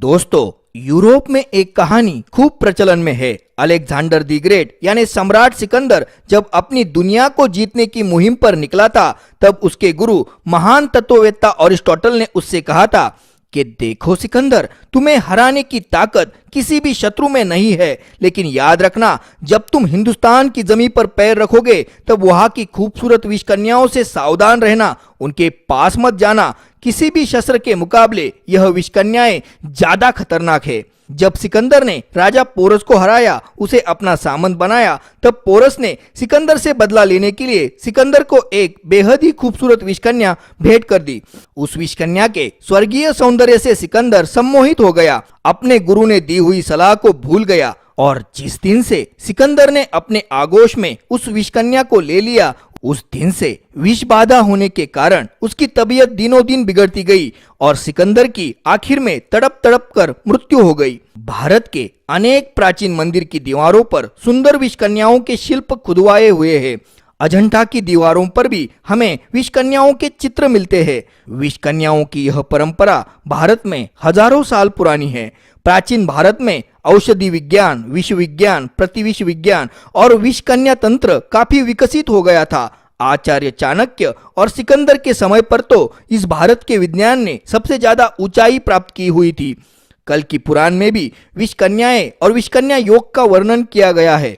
दोस्तों, यूरोप में एक कहानी खूब प्रचलन में है। अलेक्जेंडर द ग्रेट यानी सम्राट सिकंदर जब अपनी दुनिया को जीतने की मुहिम पर निकला था, तब उसके गुरु महान तत्ववेत्ता अरिस्टोटल ने उससे कहा था कि देखो सिकंदर, तुम्हें हराने की ताकत किसी भी शत्रु में नहीं है, लेकिन याद रखना, जब तुम हिंदुस्तान की जमीन पर पैर रखोगे तब वहां की खूबसूरत विष कन्याओं से सावधान रहना, उनके पास मत जाना। किसी भी शस्त्र के मुकाबले यह विष कन्याएं ज्यादा खतरनाक है। जब सिकंदर ने राजा पोरस को हराया, उसे अपना सामंत बनाया, तब पोरस ने सिकंदर से बदला लेने के लिए सिकंदर को एक बेहद ही खूबसूरत विषकन्या भेंट कर दी। उस विषकन्या के स्वर्गीय सौंदर्य से सिकंदर सम्मोहित हो गया, अपने गुरु ने दी हुई सलाह को भूल गया और जिस दिन से सिकंदर ने अपने आगोश में उस विषकन्या को ले लिया, उस दिन से विष बाधा होने के कारण उसकी तबीयत दिनों दिन बिगड़ती गई और सिकंदर की आखिर में तड़प तड़प कर मृत्यु हो गई। भारत के अनेक प्राचीन मंदिर की दीवारों पर सुंदर विष कन्याओं के शिल्प खुदवाए हुए हैं। अजंता की दीवारों पर भी हमें विष कन्याओं के चित्र मिलते हैं। विष कन्याओं की यह परंपरा भारत में हजारों साल पुरानी है। प्राचीन भारत में औषधि विज्ञान, विष विज्ञान, प्रतिविष विज्ञान और विष कन्या तंत्र काफी विकसित हो गया था। आचार्य चाणक्य और सिकंदर के समय पर तो इस भारत के विज्ञान ने सबसे ज्यादा ऊंचाई प्राप्त की हुई थी। कल की पुराण में भी विष कन्याएं और विष कन्या योग का वर्णन किया गया है।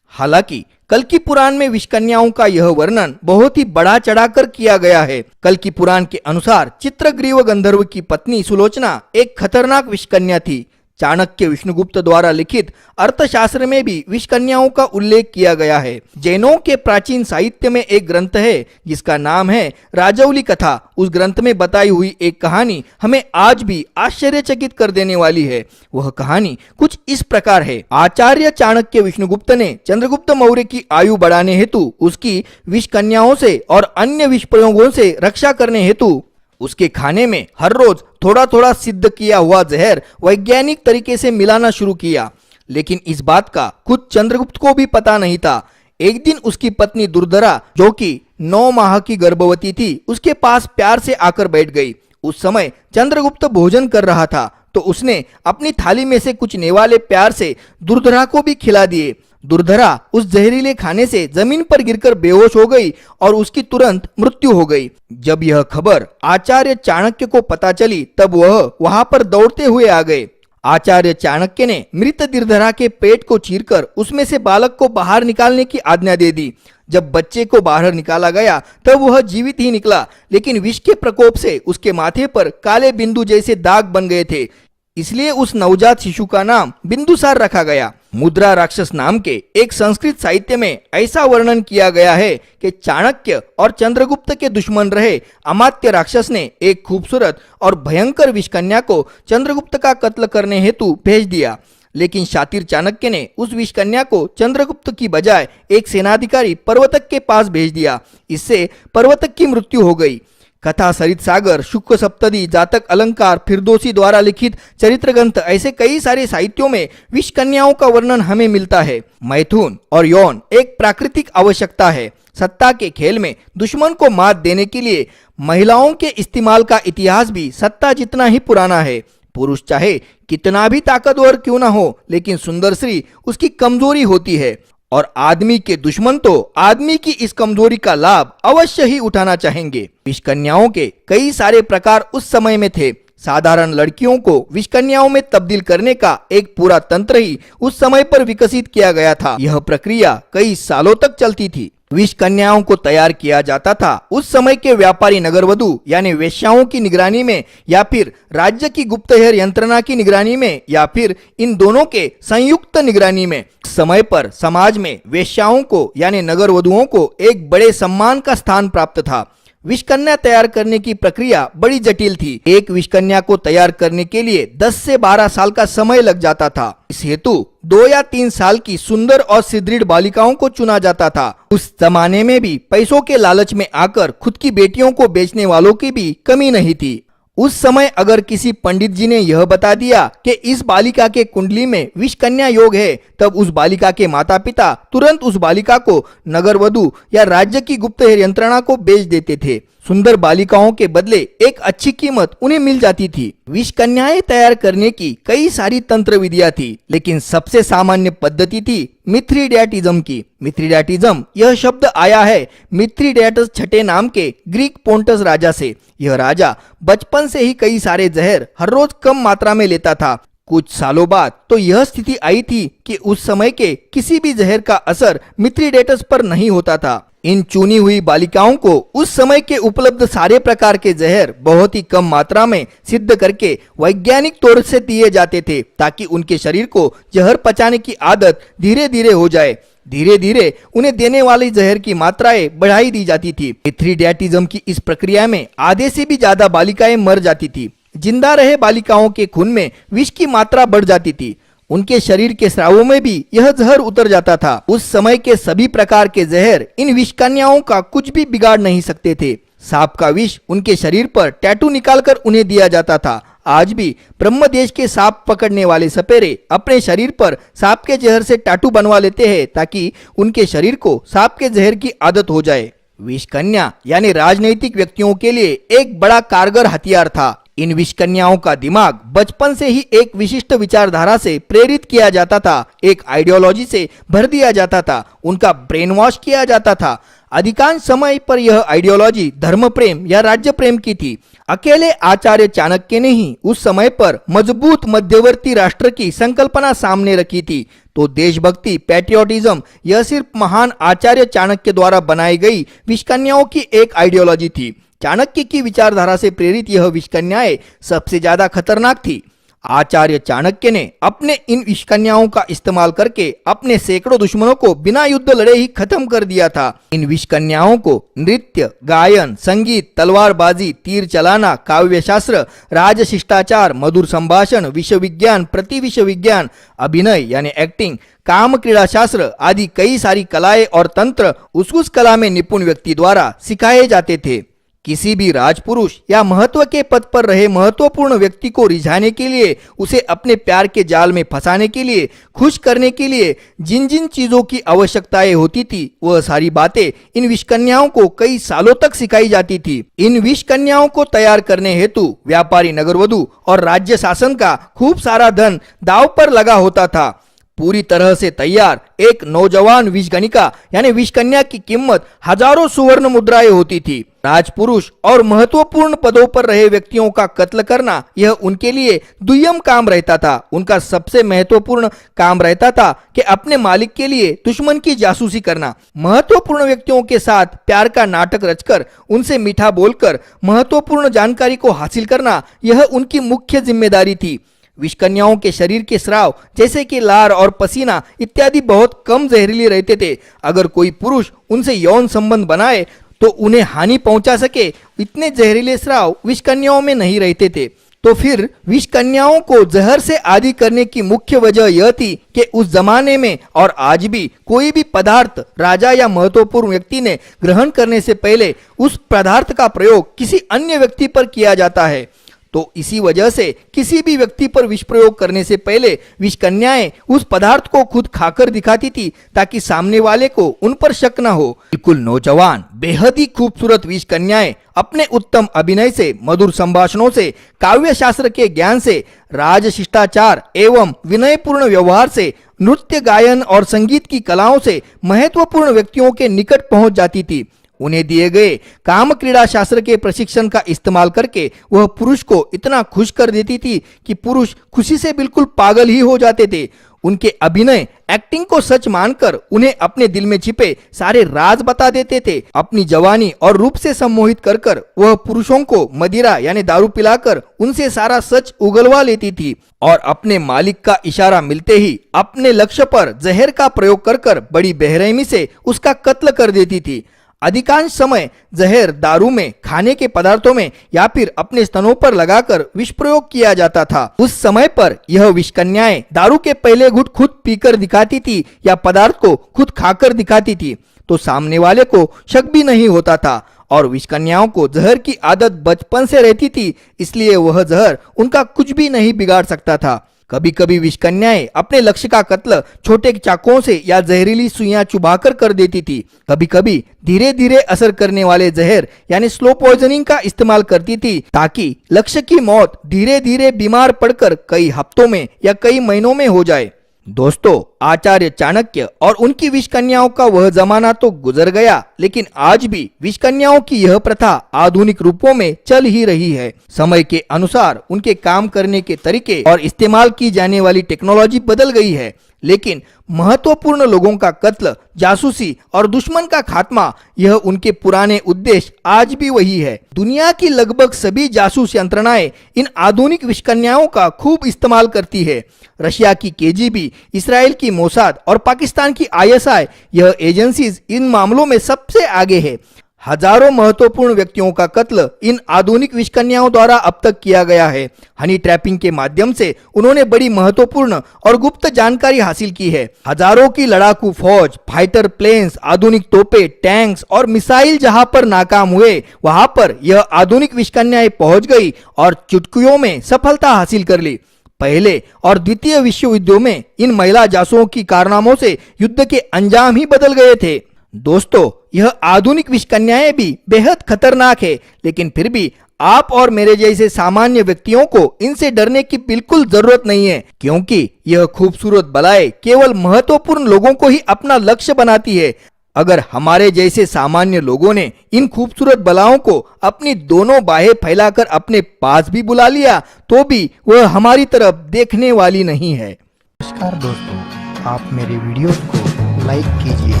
हालांकि कल की पुराण में विष कन्याओं का यह वर्णन बहुत ही बढ़ा चढ़ाकर किया गया है। कल की पुराण के अनुसार चित्रग्रीव गंधर्व की पत्नी सुलोचना एक खतरनाक विष कन्या थी। चाणक्य विष्णुगुप्त द्वारा लिखित अर्थशास्त्र में भी विष कन्याओं का उल्लेख किया गया है। जैनों के प्राचीन साहित्य में एक ग्रंथ है जिसका नाम है राजौली कथा। उस ग्रंथ में बताई हुई एक कहानी हमें आज भी आश्चर्यचकित कर देने वाली है। वह कहानी कुछ इस प्रकार है। आचार्य चाणक्य विष्णुगुप्त ने चंद्रगुप्त मौर्य की आयु बढ़ाने हेतु उसकी विष कन्याओं से और अन्य विष प्रयोगों से रक्षा करने हेतु उसके खाने में हर रोज थोड़ा थोड़ा सिद्ध किया हुआ जहर वैज्ञानिक तरीके से मिलाना शुरू किया, लेकिन इस बात का खुद चंद्रगुप्त को भी पता नहीं था। एक दिन उसकी पत्नी दुर्धरा, जो कि 9 माह की गर्भवती थी, उसके पास प्यार से आकर बैठ गई। उस समय चंद्रगुप्त भोजन कर रहा था तो उसने अपनी थाली में से कुछ नेवाले प्यार से दुर्धरा को भी खिला दिए। दुर्धरा उस जहरीले खाने से जमीन पर गिरकर बेहोश हो गई और उसकी तुरंत मृत्यु हो गई। जब यह खबर आचार्य चाणक्य को पता चली, तब वह वहां पर दौड़ते हुए आ गए। आचार्य चाणक्य ने मृत दुर्धरा के पेट को चीरकर उसमें से बालक को बाहर निकालने की आज्ञा दे दी। जब बच्चे को बाहर निकाला गया तब वह जीवित ही निकला, लेकिन विष के प्रकोप से उसके माथे पर काले बिंदु जैसे दाग बन गए थे। इसलिए उस नवजात शिशु का नाम बिंदुसार रखा गया। मुद्रा राक्षस नाम के एक संस्कृत साहित्य में ऐसा वर्णन किया गया है कि चाणक्य और चंद्रगुप्त के दुश्मन रहे अमात्य राक्षस ने एक खूबसूरत और भयंकर विषकन्या को चंद्रगुप्त का कत्ल करने हेतु भेज दिया, लेकिन शातिर चाणक्य ने उस विषकन्या को चंद्रगुप्त की बजाय एक सेनाधिकारी पर्वतक के पास भेज दिया। इससे पर्वतक की मृत्यु हो गई। कथा सरित सागर, शुक्ल सप्तदी, जातक अलंकार, फिरदौसी द्वारा लिखित चरित्र ग्रंथ, ऐसे कई सारे साहित्यों में विष कन्याओं का वर्णन हमें मिलता है। मैथुन और यौन एक प्राकृतिक आवश्यकता है। सत्ता के खेल में दुश्मन को मात देने के लिए महिलाओं के इस्तेमाल का इतिहास भी सत्ता जितना ही पुराना है। पुरुष चाहे कितना भी ताकतवर क्यों ना हो, लेकिन सुंदर स्त्री उसकी कमजोरी होती है और आदमी के दुश्मन तो आदमी की इस कमजोरी का लाभ अवश्य ही उठाना चाहेंगे। विष कन्याओं के कई सारे प्रकार उस समय में थे। साधारण लड़कियों को विष कन्याओं में तब्दील करने का एक पूरा तंत्र ही उस समय पर विकसित किया गया था। यह प्रक्रिया कई सालों तक चलती थी। विष कन्याओं को तैयार किया जाता था उस समय के व्यापारी नगरवधु यानी वेश्याओं की निगरानी में, या फिर राज्य की गुप्तहेर यंत्रणा की निगरानी में, या फिर इन दोनों के संयुक्त निगरानी में। समय पर समाज में वेश्याओं को यानी नगरवधुओं को एक बड़े सम्मान का स्थान प्राप्त था। विषकन्या तैयार करने की प्रक्रिया बड़ी जटिल थी। एक विषकन्या को तैयार करने के लिए 10 से 12 साल का समय लग जाता था। इस हेतु 2 या 3 साल की सुंदर और सुदृढ़ बालिकाओं को चुना जाता था। उस जमाने में भी पैसों के लालच में आकर खुद की बेटियों को बेचने वालों की भी कमी नहीं थी। उस समय अगर किसी पंडित जी ने यह बता दिया कि इस बालिका के कुंडली में विष कन्या योग है, तब उस बालिका के माता पिता तुरंत उस बालिका को नगरवधु या राज्य की गुप्तहेर यंत्रणा को बेच देते थे। सुंदर बालिकाओं के बदले एक अच्छी कीमत उन्हें मिल जाती थी। विष कन्याएं तैयार करने की कई सारी तंत्र विधियां थी, लेकिन सबसे सामान्य पद्धति थी मिथ्रिडैटिज्म की। मिथ्रिडैटिज्म यह शब्द आया है मिथ्रिडेटस छठे नाम के ग्रीक पोंटस राजा से। यह राजा बचपन से ही कई सारे जहर हर रोज कम मात्रा में लेता था। कुछ सालों बाद तो यह स्थिति आई थी कि उस समय के किसी भी जहर का असर मिथ्रिडेटस पर नहीं होता था। इन चुनी हुई बालिकाओं को उस समय के उपलब्ध सारे प्रकार के जहर बहुत ही कम मात्रा में सिद्ध करके वैज्ञानिक तौर से दिए जाते थे, ताकि उनके शरीर को जहर पचाने की आदत धीरे धीरे हो जाए। धीरे धीरे उन्हें देने वाली जहर की मात्राएं बढ़ाई दी जाती थी। मिथ्रिडैटिज्म की इस प्रक्रिया में आधे से भी ज्यादा बालिकाएं मर जाती थी। जिंदा रहे बालिकाओं के खून में विष की मात्रा बढ़ जाती थी। उनके शरीर के स्रावों में भी यह जहर उतर जाता था। उस समय के सभी प्रकार के जहर इन विष कन्याओं का कुछ भी बिगाड़ नहीं सकते थे। सांप का विष उनके शरीर पर टैटू निकालकर उन्हें दिया जाता था। आज भी ब्रह्मदेश के सांप पकड़ने वाले सपेरे अपने शरीर पर सांप के जहर से टैटू बनवा लेते हैं, ताकि उनके शरीर को सांप के जहर की आदत हो जाए। विष कन्या यानी राजनीतिक व्यक्तियों के लिए एक बड़ा कारगर हथियार था। इन विष कन्याओं का दिमाग बचपन से ही एक विशिष्ट विचारधारा से प्रेरित किया जाता था, एक आइडियोलॉजी से भर दिया जाता था, उनका ब्रेन वॉश किया जाता था। अधिकांश समय पर यह आइडियोलॉजी धर्म प्रेम या राज्य प्रेम की थी। अकेले आचार्य चाणक्य ने ही उस समय पर मजबूत मध्यवर्ती राष्ट्र की संकल्पना सामने रखी थी। तो देशभक्ति पैट्रियोटिज्म यह सिर्फ महान आचार्य चाणक्य द्वारा बनाई गई विष कन्याओं की एक आइडियोलॉजी थी। चाणक्य की विचारधारा से प्रेरित यह विष कन्याएं सबसे ज्यादा खतरनाक थी। आचार्य चाणक्य ने अपने इन विष कन्याओं का इस्तेमाल करके अपने सैकड़ों दुश्मनों को बिना युद्ध लड़े ही खत्म कर दिया था। इन विष कन्याओं को नृत्य, गायन, संगीत, तलवारबाजी, तीर चलाना, काव्य शास्त्र, राजशिष्टाचार, मधुर संभाषण, विश्व विज्ञान, प्रतिविश्व विज्ञान, अभिनय यानी एक्टिंग, काम क्रीड़ा शास्त्र आदि कई सारी कलाएं और तंत्र उस कला में निपुण व्यक्ति द्वारा सिखाए जाते थे। किसी भी राजपुरुष या महत्व के पद पर रहे महत्वपूर्ण व्यक्ति को रिझाने के लिए, उसे अपने प्यार के जाल में फंसाने के लिए, खुश करने के लिए जिन जिन चीजों की आवश्यकताएं होती थी, वह सारी बातें इन विष कन्याओं को कई सालों तक सिखाई जाती थी। इन विष कन्याओं को तैयार करने हेतु व्यापारी नगरवधु और राज्य शासन का खूब सारा धन दांव पर लगा होता था। पूरी तरह से तैयार एक नौजवान विषगणिका यानी विष कन्या की कीमत हजारों सुवर्ण मुद्राएं होती थी। राजपुरुष और महत्वपूर्ण पदों पर रहे व्यक्तियों का कत्ल करना यह उनके लिए दुय्यम काम रहता था। उनका सबसे महत्वपूर्ण काम रहता था कि अपने मालिक के लिए दुश्मन की जासूसी करना। महत्वपूर्ण व्यक्तियों के साथ प्यार का नाटक रचकर उनसे मीठा बोलकर महत्वपूर्ण जानकारी को हासिल करना यह उनकी मुख्य जिम्मेदारी थी। विष कन्याओं के शरीर के स्राव जैसे कि लार और पसीना इत्यादि बहुत कम जहरीले रहते थे। अगर कोई पुरुष उनसे यौन संबंध बनाए तो उन्हें हानि पहुंचा सके, इतने जहरीले स्राव विष कन्याओं में नहीं रहते थे। तो फिर विष कन्याओं को जहर से आदी करने की मुख्य वजह यह थी कि उस जमाने में और आज भी कोई भी पदार्थ राजा या महत्वपूर्ण व्यक्ति ने ग्रहण करने से पहले उस पदार्थ का प्रयोग किसी अन्य व्यक्ति पर किया जाता है। तो इसी वजह से किसी भी व्यक्ति पर विष प्रयोग करने से पहले विष कन्याएं उस पदार्थ को खुद खाकर दिखाती थी, ताकि सामने वाले को उन पर शक न हो। बिल्कुल नौजवान बेहद ही खूबसूरत विष कन्याएं अपने उत्तम अभिनय से, मधुर संभाषणों से, काव्य शास्त्र के ज्ञान से, राज शिष्टाचार एवं विनयपूर्ण व्यवहार से, नृत्य, गायन और संगीत की कलाओं से महत्वपूर्ण व्यक्तियों के निकट पहुंच जाती थी। उन्हें दिए गए काम क्रीड़ा शास्त्र के प्रशिक्षण का इस्तेमाल करके वह पुरुष को इतना खुश कर देती थी कि पुरुष खुशी से बिल्कुल पागल ही हो जाते थे। उनके अभिनय एक्टिंग को सच मानकर उन्हें अपने दिल में छिपे सारे राज बता देते थे। अपनी जवानी और रूप से सम्मोहित कर कर वह पुरुषों को मदिरा यानी दारू पिलाकर उनसे सारा सच उगलवा लेती थी और अपने मालिक का इशारा मिलते ही अपने लक्ष्य पर जहर का प्रयोग कर कर बड़ी बेरहमी से उसका कत्ल कर देती थी। अधिकांश समय जहर दारू में, खाने के पदार्थों में या फिर अपने स्तनों पर लगाकर विष प्रयोग किया जाता था। उस समय पर यह विष कन्याएं दारू के पहले घुट खुद पीकर दिखाती थी या पदार्थ को खुद खाकर दिखाती थी, तो सामने वाले को शक भी नहीं होता था। और विष कन्याओं को जहर की आदत बचपन से रहती थी, इसलिए वह जहर उनका कुछ भी नहीं बिगाड़ सकता था। कभी कभी विषकन्याएं अपने लक्ष्य का कत्ल छोटे चाकुओं से या जहरीली सुइयां चुभाकर कर देती थी। कभी कभी धीरे धीरे असर करने वाले जहर यानी स्लो पॉइजनिंग का इस्तेमाल करती थी, ताकि लक्ष्य की मौत धीरे धीरे बीमार पड़कर कई हफ्तों में या कई महीनों में हो जाए। दोस्तों, आचार्य चाणक्य और उनकी विषकन्याओं का वह जमाना तो गुजर गया, लेकिन आज भी विषकन्याओं की यह प्रथा आधुनिक रूपों में चल ही रही है। समय के अनुसार उनके काम करने के तरीके और इस्तेमाल की जाने वाली टेक्नोलॉजी बदल गई है, लेकिन महत्वपूर्ण लोगों का कत्ल, जासूसी और दुश्मन का खात्मा, यह उनके पुराने उद्देश्य आज भी वही है। दुनिया की लगभग सभी जासूस यंत्रणाएं इन आधुनिक विषकन्याओं का खूब इस्तेमाल करती है। रशिया की केजीबी, इसराइल की मोसाद और पाकिस्तान की आईएसआई, यह एजेंसीज इन मामलों में सबसे आगे है। हजारों महत्वपूर्ण व्यक्तियों का कत्ल इन आधुनिक विषकन्याओं द्वारा अब तक किया गया है। हनी ट्रैपिंग के माध्यम से उन्होंने बड़ी महत्वपूर्ण और गुप्त जानकारी हासिल की है। हजारों की लड़ाकू फौज, फाइटर प्लेन्स, आधुनिक तोपे, टैंक्स और मिसाइल जहां पर नाकाम हुए, वहां पर यह आधुनिक विषकन्याएं पहुंच गई और चुटकियों में सफलता हासिल कर ली। पहले और द्वितीय विश्व युद्धों में इन महिला जासूसों की कारनामों से युद्ध के अंजाम ही बदल गए थे। दोस्तों, यह आधुनिक विषकन्याएं भी बेहद खतरनाक है, लेकिन फिर भी आप और मेरे जैसे सामान्य व्यक्तियों को इनसे डरने की बिल्कुल जरूरत नहीं है, क्योंकि यह खूबसूरत बलाएं केवल महत्वपूर्ण लोगों को ही अपना लक्ष्य बनाती है। अगर हमारे जैसे सामान्य लोगों ने इन खूबसूरत बलाओं को अपनी दोनों बाहें फैलाकर अपने पास भी बुला लिया, तो भी वह हमारी तरफ देखने वाली नहीं है। नमस्कार दोस्तों, आप मेरे वीडियोस को लाइक कीजिए,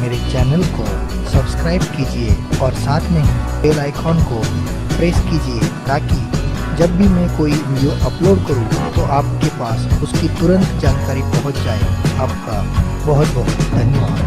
मेरे चैनल को सब्सक्राइब कीजिए और साथ में बेल आइकॉन को प्रेस कीजिए, ताकि जब भी मैं कोई वीडियो अपलोड करूं तो आपके पास उसकी तुरंत जानकारी पहुंच जाए। आपका बहुत बहुत धन्यवाद।